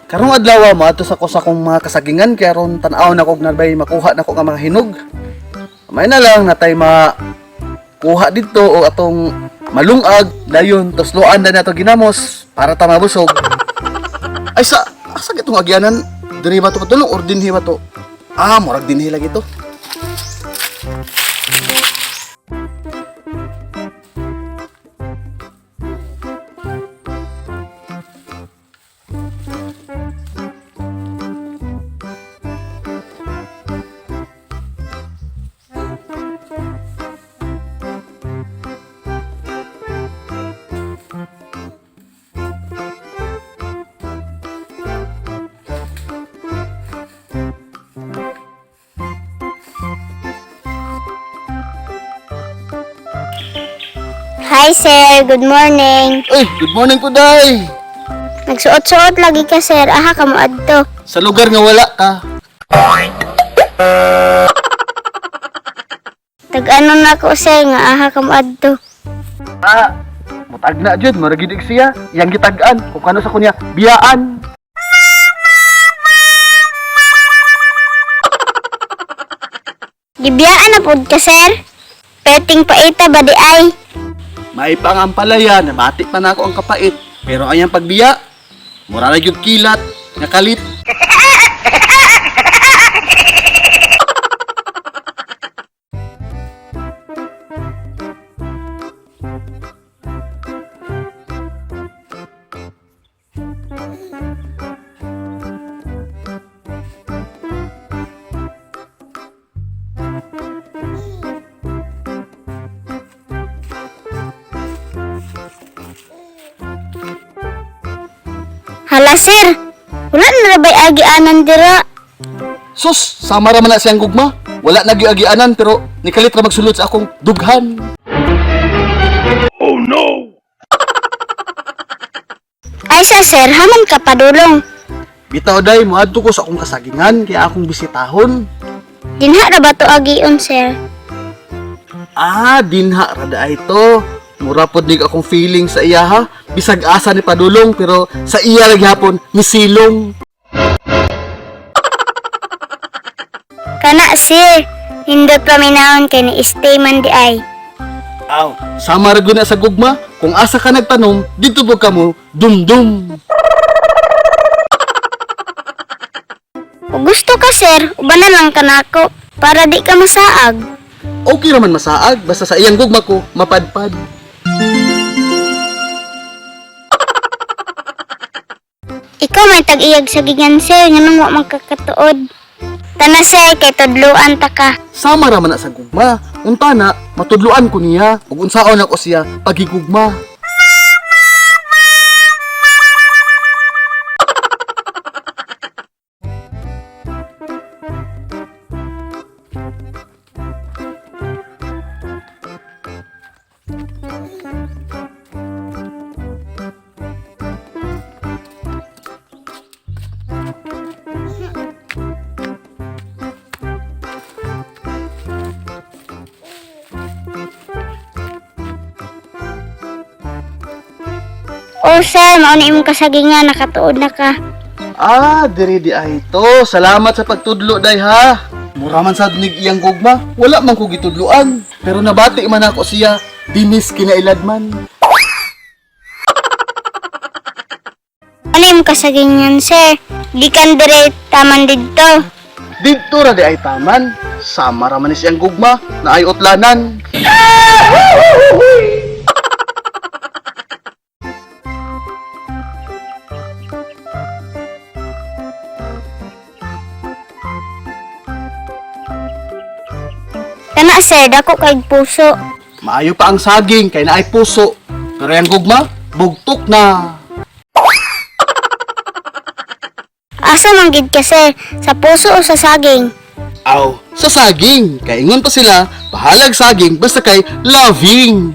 Karong adlaw mo ato sa kong mga kasagingan kaya ron tan-aw na kog nabay makuha na ko nga mga hinog. May na lang natay makuha dito o atong malungag dayon tosloan na nato ginamos para ta mabusog. Ay asa gitong agyanan diri ba to katulong or dinhi ba to? Murag dinhi lagi to. Hi sir, good morning. Good morning po, day. Nagsuot-suot lagi ka sir, aha ka mo adto. Sa lugar nga wala ka. Tag-ano na ko sir nga aha ka mo adto. Mutag na jud, maragidig siya. Yang gitag-an, kung kano sa kunya, biyaan. Gibiyaan na pod ka sir. Peting paita ba di ay? May pangampalaya, nabati pa na ako ang kapait. Pero ayang pagbiya, mura na yung kilat, nakalit. Hala sir, wala na rabay agianan dira. Sus, sama raman na siyang gugma. Wala nagyagianan pero nikalit ra magsulod sa akong dughan. Oh no! Ay sa sir, haman ka padulong. Bitaw day, moadto ko sa akong kasagingan kaya akong bisitahon. Dinha ra ba to agion sir? Dinha rada ito. Mura pod nig akong feeling sa iya ha. Bisag asa ni padulong pero sa iya lagi hapon misilong. Kana sir, hindot paminahon kay ni stay man di ay. Sama ra gyud na sa gugma. Kung asa ka nagtanom, dito po kamo dumdum. Kung gusto ka sir, ubanan lang ka nako para di ka masaag. Okay raman masaag basta sa iyang gugma ko mapadpad. Ikaw may tag-iyag sa gigan sir, nganong wa magkakatuod. Tana sir, kay tudluan ta ka. Sama raman na sa gugma. Unta na, matudluan ko niya. Ug unsaon ako siya pagigugma. O sir, mauna imong kasagingan, nakatuod na ka. Diri di ay to. Salamat sa pagtudlo day ha. Mura man sad nig iyang gugma. Wala man ko gitudloan. Pero nabati man ako siya. Dinis kinailadman. Ano imong kasagingan sir? Di kan dire taman didto. Dito ra di ay taman. Sama ra man ni siyang gugma na ay utlanan. Kana sir, dako kay puso. Maayo pa ang saging kay naay puso. Pero yung gugma, bugtok na. Asa man gid ka sir? Sa puso o sa saging? Sa saging. Kay ingon pa sila, pahalag saging basta kay loving.